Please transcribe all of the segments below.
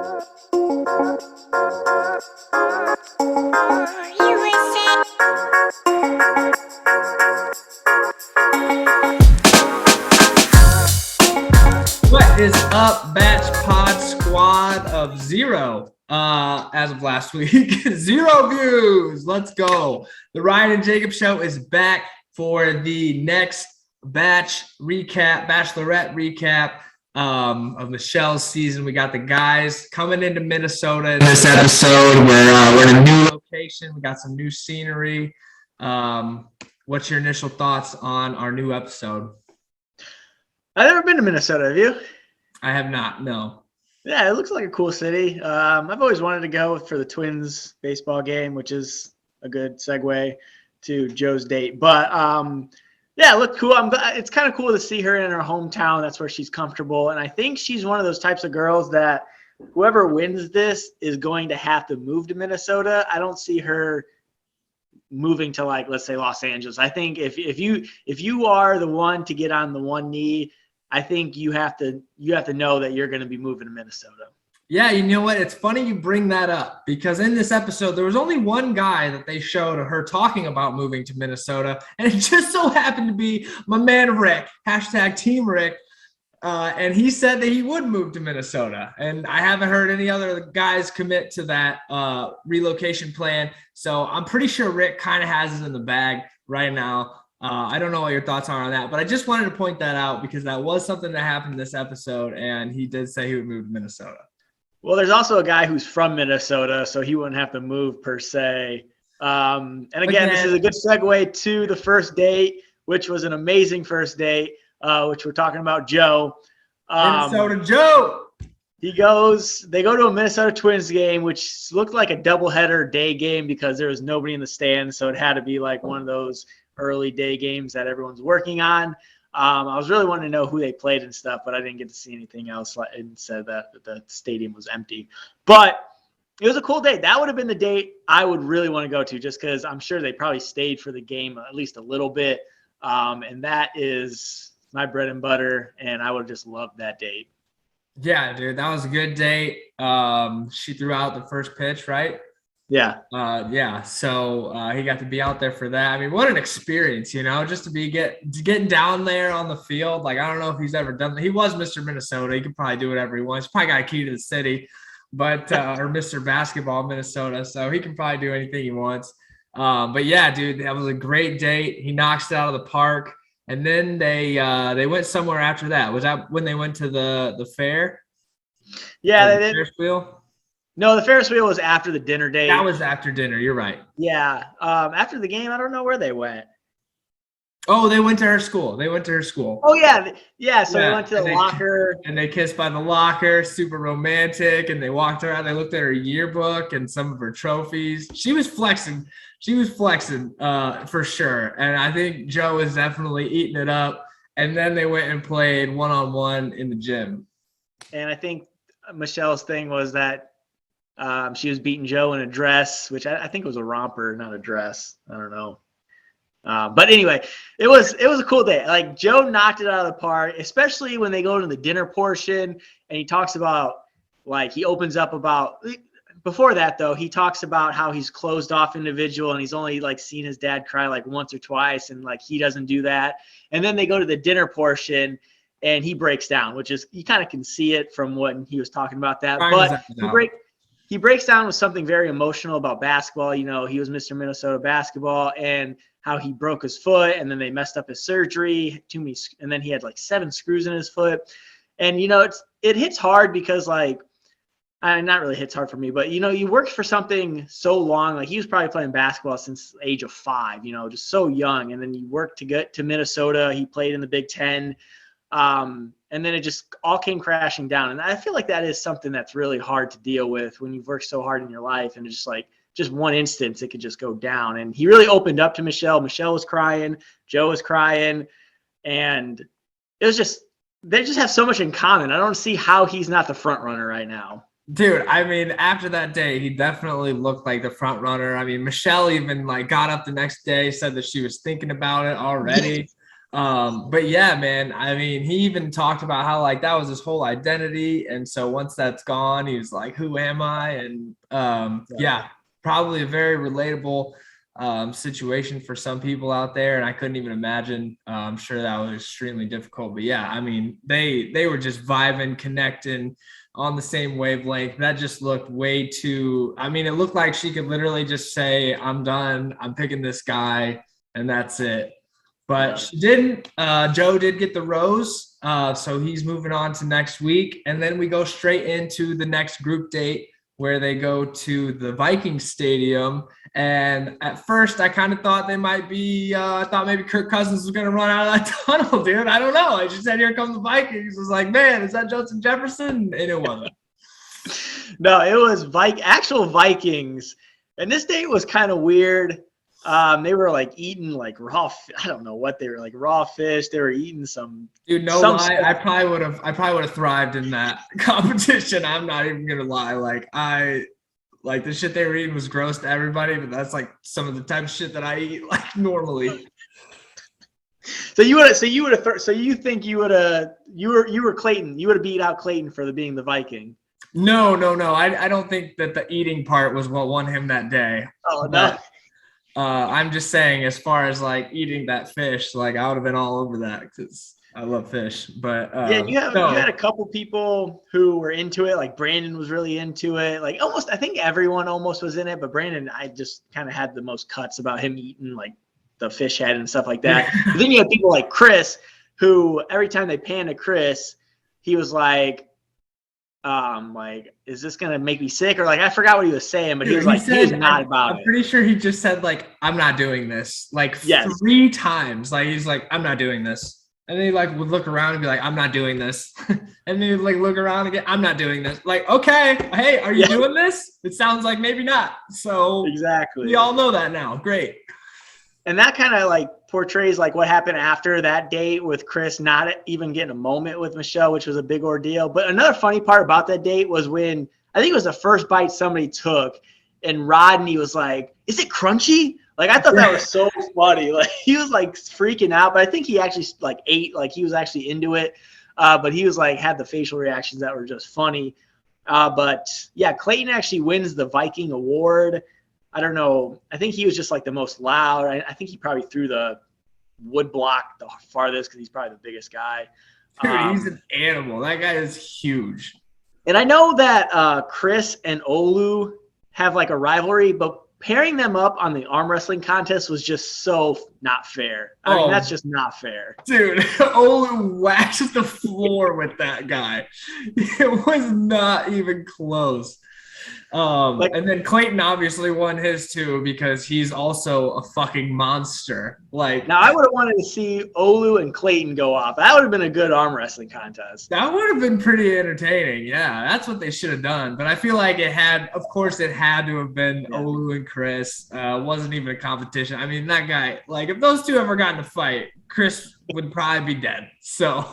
What is up, BachPod squad of zero? As of last week, 0 views. Let's go. The Ryan and Jacob show is back for the next bachelorette recap of Michelle's season. We got the guys coming into Minnesota in this episode. We're in a new location. We got some new scenery. What's your initial thoughts on our new episode? I've never been to Minnesota. Have you? I have not. No. Yeah, it looks like a cool city. I've always wanted to go for the Twins baseball game, which is a good segue to Joe's date. But yeah, it looked cool. It's kind of cool to see her in her hometown. That's where she's comfortable. And I think she's one of those types of girls that whoever wins this is going to have to move to Minnesota. I don't see her moving to, like, let's say Los Angeles. I think if you are the one to get on the one knee, I think you have to know that you're going to be moving to Minnesota. Yeah, you know what? It's funny you bring that up because in this episode, there was only one guy that they showed her talking about moving to Minnesota, and it just so happened to be my man Rick, #Team Rick, and he said that he would move to Minnesota, and I haven't heard any other guys commit to that relocation plan, so I'm pretty sure Rick kind of has it in the bag right now. I don't know what your thoughts are on that, but I just wanted to point that out because that was something that happened in this episode, and he did say he would move to Minnesota. Well, there's also a guy who's from Minnesota, so he wouldn't have to move per se. And again, this is a good segue to the first date, which was an amazing first date, which we're talking about Joe. Minnesota Joe! They go to a Minnesota Twins game, which looked like a doubleheader day game because there was nobody in the stands, so it had to be like one of those early day games that everyone's working on. I was really wanting to know who they played and stuff, but I didn't get to see anything else and said that the stadium was empty. But it was a cool date. That would have been the date I would really want to go to just because I'm sure they probably stayed for the game at least a little bit. And that is my bread and butter, and I would have just loved that date. Yeah, dude, that was a good date. She threw out the first pitch, right? Yeah. So he got to be out there for that. I mean, what an experience, just to be getting down there on the field. Like, I don't know if he's ever done that. He was Mr. Minnesota. He could probably do whatever he wants. He's probably got a key to the city, but or Mr. Basketball Minnesota. So he can probably do anything he wants. But yeah, dude, that was a great date. He knocks it out of the park. And then they went somewhere after that. Was that when they went to the fair? Yeah, they did. Ferris wheel? No, the Ferris wheel was after the dinner date. That was after dinner. You're right. Yeah. After the game, I don't know where they went. Oh, they went to her school. Oh, yeah. Yeah, so they went to the locker. And they kissed by the locker, super romantic. And they walked around. They looked at her yearbook and some of her trophies. She was flexing. For sure. And I think Joe was definitely eating it up. And then they went and played one-on-one in the gym. And I think Michelle's thing was that she was beating Joe in a dress, which I think was a romper, not a dress. I don't know. But anyway, it was a cool day. Like, Joe knocked it out of the park, especially when they go to the dinner portion and he talks about, like, he opens up about – before that, though, he talks about how he's closed off individual and he's only, like, seen his dad cry, like, once or twice, and, like, he doesn't do that. And then they go to the dinner portion and he breaks down, which is – you kind of can see it from when he was talking about that. But he breaks down with something very emotional about basketball. He was Mr. Minnesota basketball and how he broke his foot and then they messed up his surgery, and then he had like 7 screws in his foot. And, it hits hard because, like, not really hits hard for me, but, you worked for something so long. Like, he was probably playing basketball since the age of 5, just so young. And then you worked to get to Minnesota. He played in the Big Ten. And then it just all came crashing down. And I feel like that is something that's really hard to deal with when you've worked so hard in your life. And it's just one instance, it could just go down. And he really opened up to Michelle. Michelle was crying. Joe was crying. And it was just, they just have so much in common. I don't see how he's not the front runner right now. Dude, I mean, after that day, he definitely looked like the front runner. I mean, Michelle even got up the next day, said that she was thinking about it already. But yeah, man, I mean, he even talked about how like that was his whole identity. And so once that's gone, he was like, who am I? And yeah, probably a very relatable situation for some people out there. And I couldn't even imagine. I'm sure that was extremely difficult. But yeah, I mean, they were just vibing, connecting on the same wavelength. That just looked way too, I mean, it looked like she could literally just say, I'm done, I'm picking this guy, and that's it. But she didn't. Joe did get the rose, so he's moving on to next week, and then we go straight into the next group date where they go to the Viking Stadium. And at first, I kind of thought they might be. I thought maybe Kirk Cousins was going to run out of that tunnel, dude. I don't know. I just said, "Here come the Vikings." I was like, "Man, is that Justin Jefferson?" And it wasn't. No, it was actual Vikings, and this date was kind of weird. They were like eating like raw. I don't know what they were like, raw fish. They were eating some. Dude, no lie. Stuff. I probably would have thrived in that competition. I'm not even gonna lie. Like the shit they were eating was gross to everybody, but that's like some of the type of shit that I eat like normally. So you think you were Clayton. You would have beat out Clayton for being the Viking. No. I don't think that the eating part was what won him that day. Oh no. I'm just saying, as far as like eating that fish, like I would have been all over that because I love fish. But yeah, you had a couple people who were into it. Like Brandon was really into it. Like I think everyone almost was in it, but Brandon, I just kind of had the most cuts about him eating like the fish head and stuff like that. But then you had people like Chris, who every time they panned to Chris, he was like, is this gonna make me sick? Or like I forgot what he was saying, but he was not about it. I'm pretty sure he just said like, I'm not doing this, like 3 times. Like he's like, I'm not doing this. And then he like would look around and be like, I'm not doing this. And then he'd like look around again, I'm not doing this. Like, okay, hey, are you doing this? It sounds like maybe not. So exactly. We all know that now. Great. And that kind of like portrays like what happened after that date with Chris not even getting a moment with Michelle, which was a big ordeal. But another funny part about that date was when I think it was the first bite somebody took and Rodney was like, is it crunchy? Like, I thought that was so funny. Like he was like freaking out, but I think he actually like ate, like he was actually into it. But he was like, had the facial reactions that were just funny. But yeah, Clayton actually wins the Viking award. I don't know. I think he was just like the most loud. I think he probably threw the wood block the farthest because he's probably the biggest guy. Dude, he's an animal. That guy is huge. And I know that Chris and Olu have like a rivalry, but pairing them up on the arm wrestling contest was just so not fair. I mean, that's just not fair. Dude, Olu waxed the floor with that guy. It was not even close. And then Clayton obviously won his too because he's also a fucking monster. Like now, I would have wanted to see Olu and Clayton go off. That would have been a good arm wrestling contest. That would have been pretty entertaining. Yeah, that's what they should have done. But I feel like it had to have been Olu and Chris. Wasn't even a competition. I mean, that guy. Like, if those two ever got in a fight, Chris would probably be dead. So,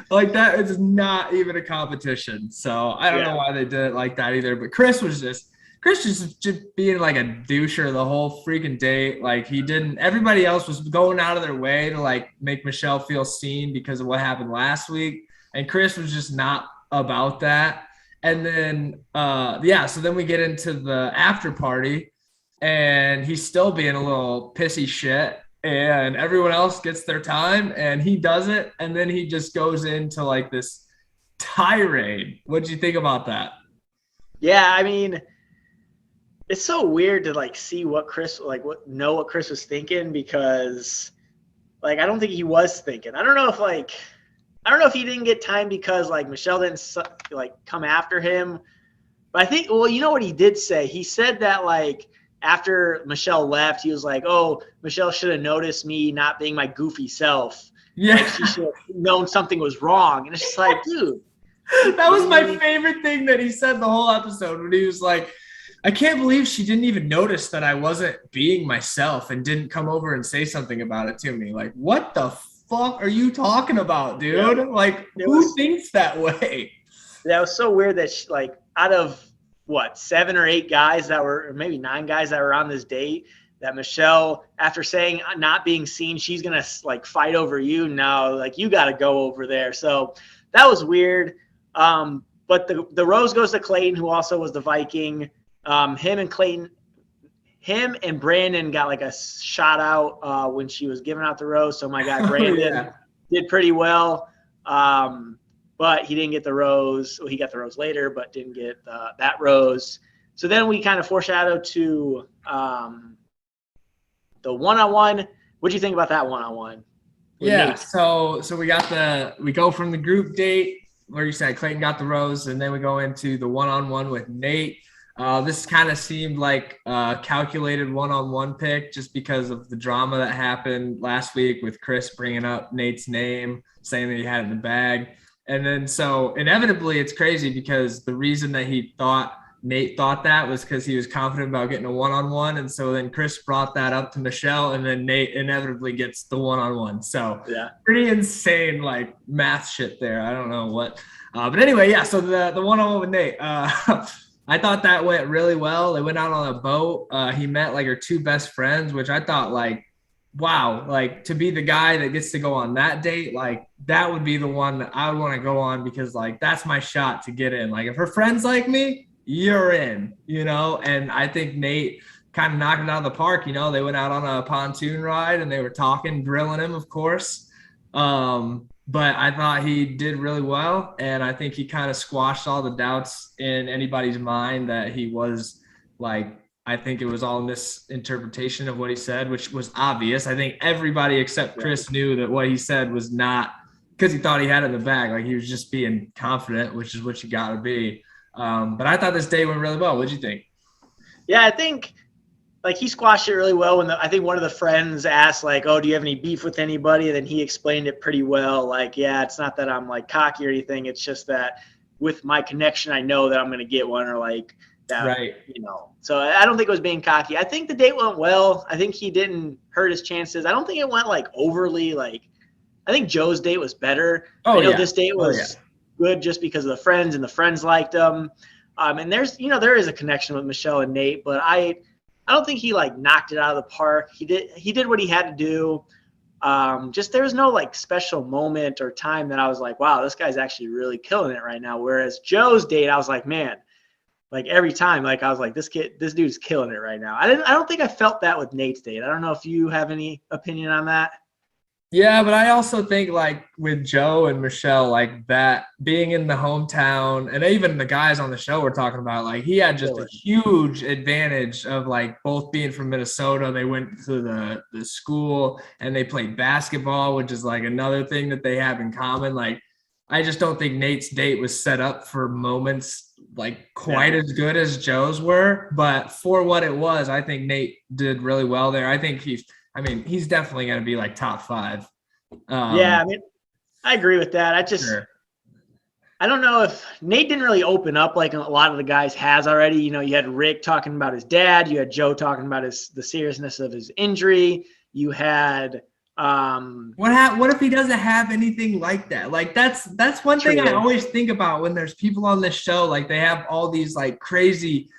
like, that is not even a competition. So I don't know why they did it like that either. But Chris just being like a doucher the whole freaking day. Like everybody else was going out of their way to like make Michelle feel seen because of what happened last week. And Chris was just not about that. And then, so then we get into the after party and he's still being a little pissy shit. And everyone else gets their time and he doesn't. And then he just goes into like this tirade. What'd you think about that? Yeah, I mean, it's so weird to like see what Chris was thinking because like I don't think he was thinking. I don't know if he didn't get time because like Michelle didn't like come after him. But I think you know what he did say? He said that like after Michelle left, he was like, "Oh, Michelle should have noticed me not being my goofy self. Yeah, like, she should have known something was wrong." And it's just like, dude. That was my favorite thing that he said the whole episode when he was like, I can't believe she didn't even notice that I wasn't being myself and didn't come over and say something about it to me. Like, what the fuck are you talking about, dude? Yeah. Like, who thinks that way? That was so weird that she, like, out of 7 or 8 guys that were, or maybe 9 guys that were on this date, that Michelle, after saying not being seen, she's going to like fight over you. No, like you got to go over there. So that was weird. But the rose goes to Clayton, who also was the Viking. Him and Brandon got like a shout out when she was giving out the rose. So my guy Brandon did pretty well. But he didn't get the rose. Well, he got the rose later, but didn't get that rose. So then we kind of foreshadowed to the one-on-one. What do you think about that one-on-one? Yeah. So we go from the group date where you said Clayton got the rose, and then we go into the one-on-one with Nate. This kind of seemed like a calculated one-on-one pick just because of the drama that happened last week with Chris bringing up Nate's name, saying that he had it in the bag. And then so inevitably it's crazy because the reason that Nate thought that was because he was confident about getting a one-on-one. And so then Chris brought that up to Michelle, and then Nate inevitably gets the one-on-one. So pretty insane like math shit there. I don't know what. But anyway, yeah, so the one-on-one with Nate. I thought that went really well. They went out on a boat. He met like her two best friends, which I thought like, wow, like to be the guy that gets to go on that date, like that would be the one that I would want to go on because like that's my shot to get in. Like if her friends like me, you're in, and I think Nate kind of knocked it out of the park. They went out on a pontoon ride and they were talking, grilling him, of course. But I thought he did really well, and I think he kind of squashed all the doubts in anybody's mind that he was like, I think it was all misinterpretation of what he said, which was obvious. I think everybody except Chris knew that what he said was not because he thought he had it in the bag. Like he was just being confident, which is what you got to be. But I thought this day went really well. What did you think? Yeah, I think like he squashed it really well. I think one of the friends asked like, "Oh, do you have any beef with anybody?" And then he explained it pretty well. Like, yeah, it's not that I'm like cocky or anything. It's just that with my connection, I know that I'm going to get one or like that, right. So I don't think it was being cocky. I think the date went well. I think he didn't hurt his chances. I don't think it went like overly like, I think Joe's date was better. This date was good just because of the friends and the friends liked him. And there's, there is a connection with Michelle and Nate, but I don't think he like knocked it out of the park. He did what he had to do. Just there was no like special moment or time that I was like, wow, this guy's actually really killing it right now. Whereas Joe's date, I was like, man, like every time, like I was like, this dude's killing it right now. I don't think I felt that with Nate's date. I don't know if you have any opinion on that. Yeah, but I also think like with Joe and Michelle, like that being in the hometown, and even the guys on the show were talking about, like he had just a huge advantage of like both being from Minnesota. They went to the school and they played basketball, which is like another thing that they have in common. Like I just don't think Nate's date was set up for moments like quite as good as Joe's were. But for what it was, I think Nate did really well there. I think he's definitely going to be like top 5. I agree with that. I don't know if Nate didn't really open up like a lot of the guys has already. You had Rick talking about his dad. You had Joe talking about the seriousness of his injury. You had what if he doesn't have anything like that? Like that's one thing I always think about when there's people on this show. Like they have all these like crazy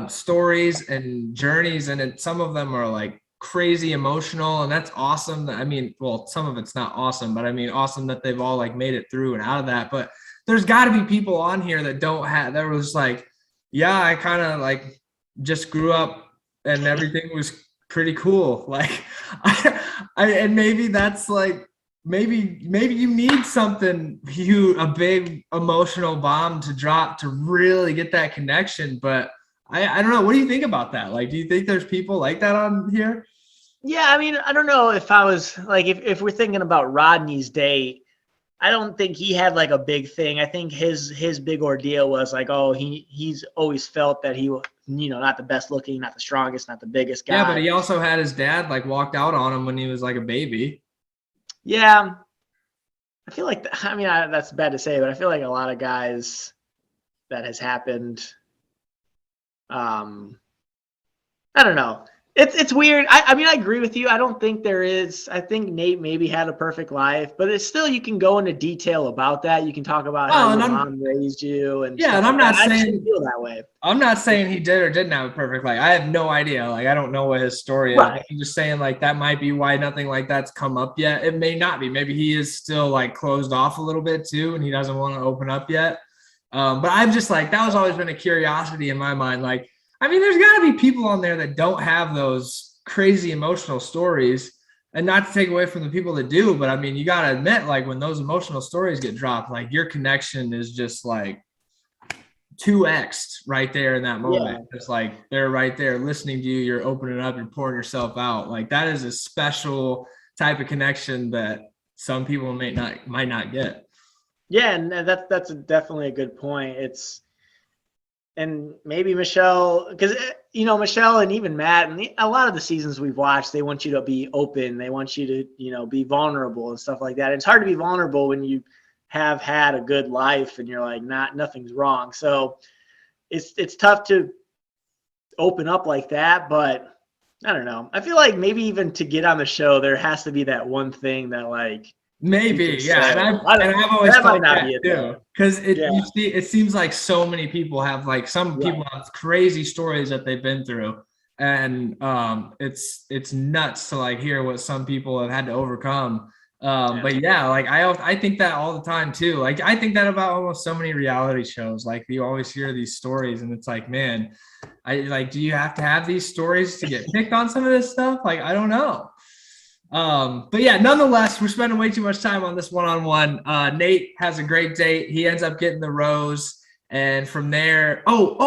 stories and journeys, and some of them are like crazy emotional, and that's awesome. Some of it's not awesome, but awesome that they've all like made it through and out of that. But there's got to be people on here that don't have, that was like, yeah, I kind of like just grew up and everything was pretty cool. Like and maybe that's like, maybe you need something huge, a big emotional bomb to drop to really get that connection. But I don't know. What do you think about that? Like, do you think there's people like that on here? Yeah, I don't know if I was like, if we're thinking about Rodney's date, I don't think he had like a big thing. I think his big ordeal was like, oh, he's always felt that he was, not the best looking, not the strongest, not the biggest guy. Yeah, but he also had his dad like walked out on him when he was like a baby. Yeah, I feel like that's bad to say, but I feel like a lot of guys that has happened. I don't know. It's weird. I mean, I agree with you. I don't think there is. I think Nate maybe had a perfect life, but it's still, you can go into detail about that. You can talk about how Oh, and your mom raised you and yeah, stuff and like that. I just didn't feel that way. I'm not saying he did or didn't have a perfect life. I have no idea. Like, I don't know what his story is. Right. I'm just saying, like, that might be why nothing like that's come up yet. It may not be. Maybe he is still like closed off a little bit too, and he doesn't want to open up yet. But I'm just like, that was always been a curiosity in my mind. Like, I mean, there's got to be people on there that don't have those crazy emotional stories. And not to take away from the people that do, but I mean, you got to admit, like, when those emotional stories get dropped, like, your connection is just like 2x right there in that moment. Yeah. It's like they're right there listening to you. You're opening up, you're pouring yourself out. Like, that is a special type of connection that some people might not get. Yeah, and that's definitely a good point. And maybe Michelle, because Michelle and even Matt and a lot of the seasons we've watched, they want you to be open. They want you to be vulnerable and stuff like that. It's hard to be vulnerable when you have had a good life and you're like, nothing's wrong. So it's tough to open up like that. But I don't know. I feel like maybe even to get on the show, there has to be that one thing that, like, maybe, yeah. And I've always thought that too, because it seems like so many people have, like, some people have crazy stories that they've been through, and it's nuts to, like, hear what some people have had to overcome. But yeah, like, I think that all the time too. Like, I think that about almost so many reality shows. Like, you always hear these stories, and it's like, man, do you have to have these stories to get picked on some of this stuff? Like, I don't know. But yeah, nonetheless, we're spending way too much time on this one-on-one. Nate has a great date. He ends up getting the rose, and from there, I'm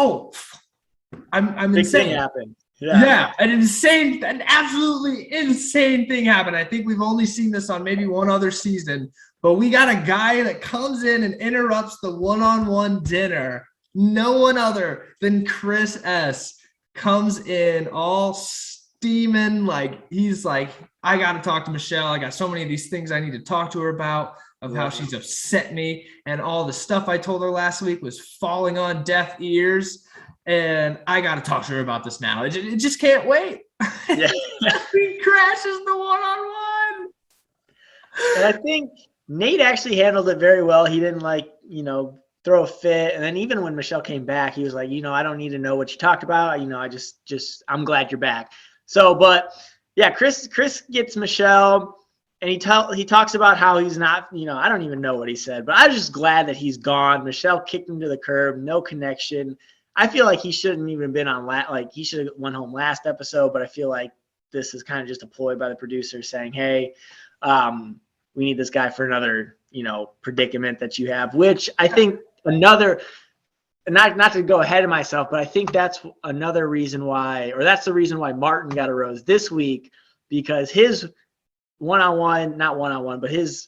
big insane. Thing happened. Yeah, an absolutely insane thing happened. I think we've only seen this on maybe one other season, but we got a guy that comes in and interrupts the one-on-one dinner. No one other than Chris S. comes in all steaming, like, he's like, I got to talk to Michelle. I got so many of these things I need to talk to her about, of how she's upset me, and all the stuff I told her last week was falling on deaf ears. And I got to talk to her about this now. It just can't wait. Yeah. He crashes the one-on-one. And I think Nate actually handled it very well. He didn't, like, throw a fit. And then even when Michelle came back, he was like, I don't need to know what you talked about. I just I'm glad you're back. So, but yeah, Chris gets Michelle, and he talks about how he's not, I don't even know what he said, but I was just glad that he's gone. Michelle kicked him to the curb, no connection. I feel like he shouldn't even been on he should have went home last episode, but I feel like this is kind of just a ploy by the producers saying, hey, we need this guy for another, predicament that you have, which I think another, not to go ahead of myself, but I think that's another reason why, or that's the reason why Martin got a rose this week, because his but his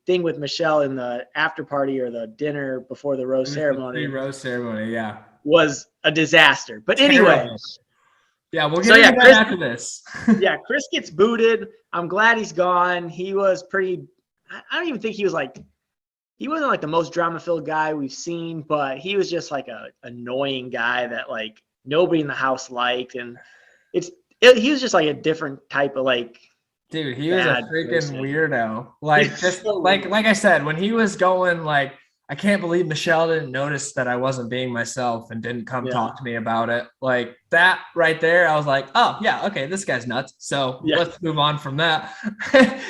thing with Michelle in the after party or the dinner before the rose ceremony. Rose ceremony, yeah, was a disaster. But anyway, yeah, we'll get into that after this. Yeah, Chris gets booted. I'm glad he's gone. He was pretty. I don't even think he was like. He wasn't like the most drama-filled guy we've seen, but he was just like a annoying guy that, like, nobody in the house liked, and he was just like a different type of, like. Dude, he was a freaking weirdo. Like, just like I said, when he was going, like, I can't believe Michelle didn't notice that I wasn't being myself and didn't come talk to me about it. Like, that right there, I was like, oh, yeah, okay, this guy's nuts. So let's move on from that.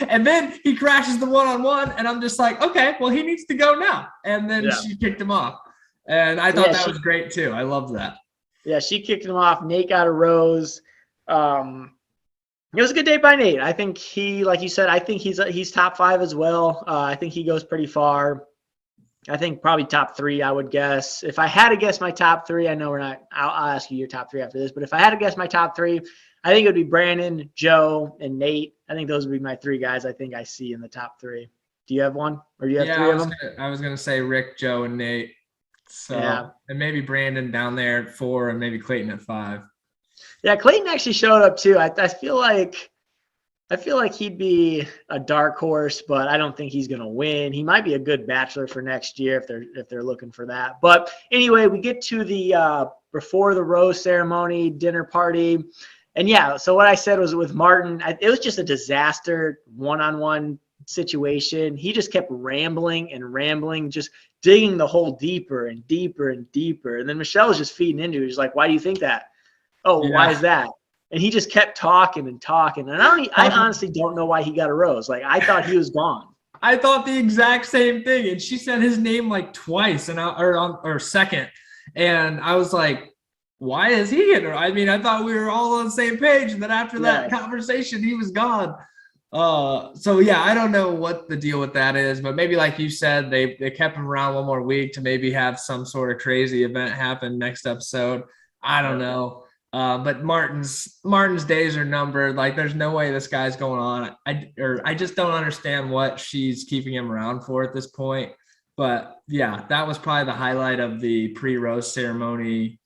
And then he crashes the one-on-one, and I'm just like, okay, well, he needs to go now. And then she kicked him off. And I thought that was great, too. I loved that. Yeah, she kicked him off. Nate got a rose. It was a good day by Nate. I think he, like you said, I think he's top 5 as well. I think he goes pretty far. I think probably top 3, I would guess. If I had to guess my top 3, I know we're not. I'll ask you your top 3 after this. But if I had to guess my top 3, I think it would be Brandon, Joe, and Nate. I think those would be my 3 guys I think I see in the top 3. Do you have one? Or do you have 3 of them? I was gonna say Rick, Joe, and Nate. So and maybe Brandon down there at 4, and maybe Clayton at 5. Yeah, Clayton actually showed up too. I feel like he'd be a dark horse, but I don't think he's going to win. He might be a good bachelor for next year if they're looking for that. But anyway, we get to the before the rose ceremony dinner party, And yeah, so what I said was with Martin, it was just a disaster one-on-one situation. He just kept rambling and rambling, just digging the hole deeper and deeper and deeper. And then Michelle was just feeding into it. She's like, why do you think that? Oh, well, why is that? And he just kept talking and talking. And I honestly don't know why he got a rose. Like, I thought he was gone. I thought the exact same thing. And she said his name like twice or second. And I was like, why is he getting her? I mean, I thought we were all on the same page. And then after that conversation, he was gone. So yeah, I don't know what the deal with that is, but maybe like you said, they kept him around one more week to maybe have some sort of crazy event happen next episode. I don't know. But Martin's days are numbered. Like, there's no way this guy's going on. I just don't understand what she's keeping him around for at this point. But yeah, that was probably the highlight of the pre-rose ceremony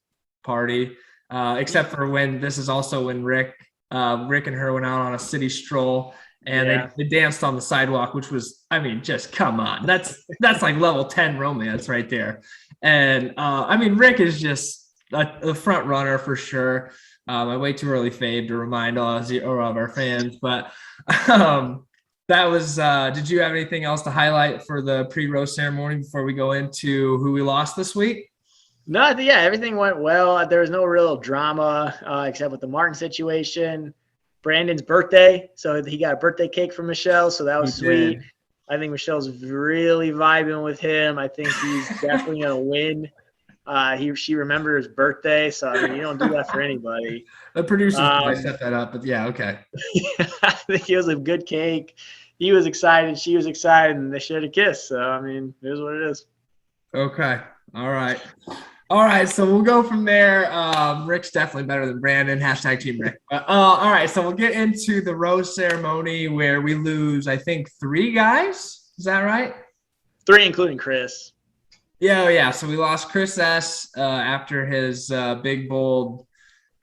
party. Except for when Rick and her went out on a city stroll and they danced on the sidewalk, which was, I mean, just come on. That's like level 10 romance right there. And I mean, Rick is just a front runner for sure. I way too early fave to remind all of our fans, but that was, did you have anything else to highlight for the pre-rose ceremony before we go into who we lost this week? No, yeah, everything went well. There was no real drama except with the Martin situation. Brandon's birthday, so he got a birthday cake from Michelle, so that was sweet. I think Michelle's really vibing with him. I think he's definitely going to win. She remembered his birthday, so I mean, you don't do that for anybody. The producers probably set that up, but yeah, okay. I think it was a good cake. He was excited, she was excited, and they shared a kiss. So I mean, it is what it is. Okay. All right, so we'll go from there. Rick's definitely better than Brandon. # Team Rick. All right, so we'll get into the rose ceremony where we lose, I think, 3 guys. Is that right? 3, including Chris. Yeah. So we lost Chris S. After his big, bold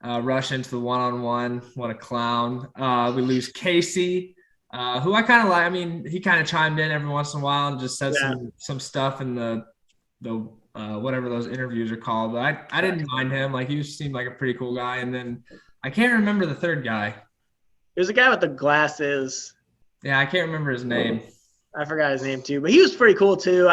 rush into the one-on-one. What a clown. We lose Casey, who I kind of like. I mean, he kind of chimed in every once in a while and just said some stuff in the whatever those interviews are called. But I didn't mind him. Like, he seemed like a pretty cool guy. And then I can't remember the third guy. There's a guy with the glasses. Yeah, I can't remember his name. I forgot his name too, but he was pretty cool too.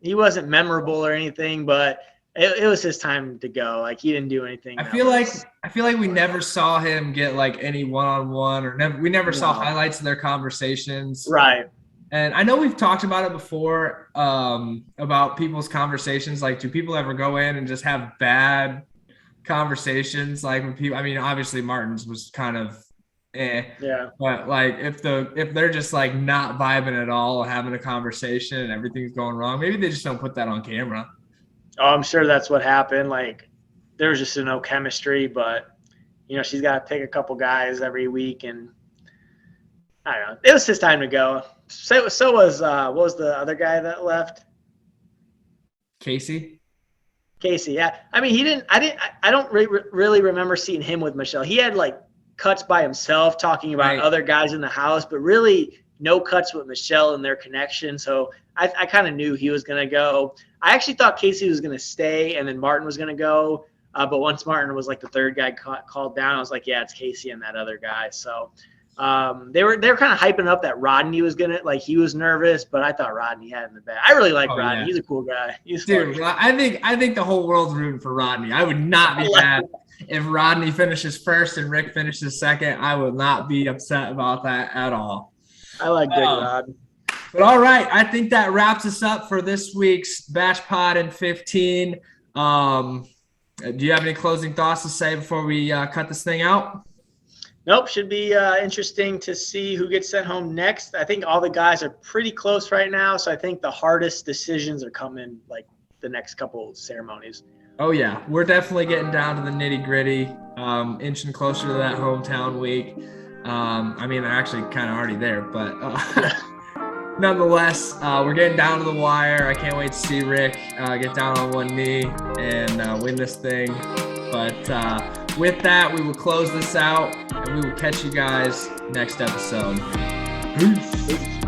He wasn't memorable or anything, but it was his time to go. Like, he didn't do anything. I feel like we never saw him get like any one-on-one, or we never saw highlights of their conversations. Right. And I know we've talked about it before, about people's conversations. Like, do people ever go in and just have bad conversations? Like, when people, I mean, obviously Martin's was kind of but like, if they're just like not vibing at all, having a conversation and everything's going wrong, maybe they just don't put that on camera. Oh, I'm sure that's what happened. Like, there was just no chemistry, but you know, she's got to pick a couple guys every week, and I don't know. It was his time to go. So was what was the other guy that left? Casey, yeah. I mean, I don't really remember seeing him with Michelle. He had like cuts by himself talking about other guys in the house, but really no cuts with Michelle and their connection. So I kind of knew he was going to go. I actually thought Casey was going to stay and then Martin was going to go. But once Martin was like the third guy called down, I was like, yeah, it's Casey and that other guy. So they were kind of hyping up that Rodney was going to, like, he was nervous, but I thought Rodney had in the bag. I really like Rodney. Yeah. He's a cool guy. Dude, I think the whole world's rooting for Rodney. I would not be mad if Rodney finishes first and Rick finishes second. I would not be upset about that at all. I like Big Rod. But all right, I think that wraps us up for this week's BachPod Szn3. Do you have any closing thoughts to say before we cut this thing out? Nope. Should be interesting to see who gets sent home next. I think all the guys are pretty close right now, so I think the hardest decisions are coming like the next couple ceremonies. Oh, yeah. We're definitely getting down to the nitty-gritty, inching closer to that hometown week. I mean, they're actually kind of already there, but nonetheless, we're getting down to the wire. I can't wait to see Rick get down on one knee and win this thing. But with that, we will close this out, and we will catch you guys next episode. Peace.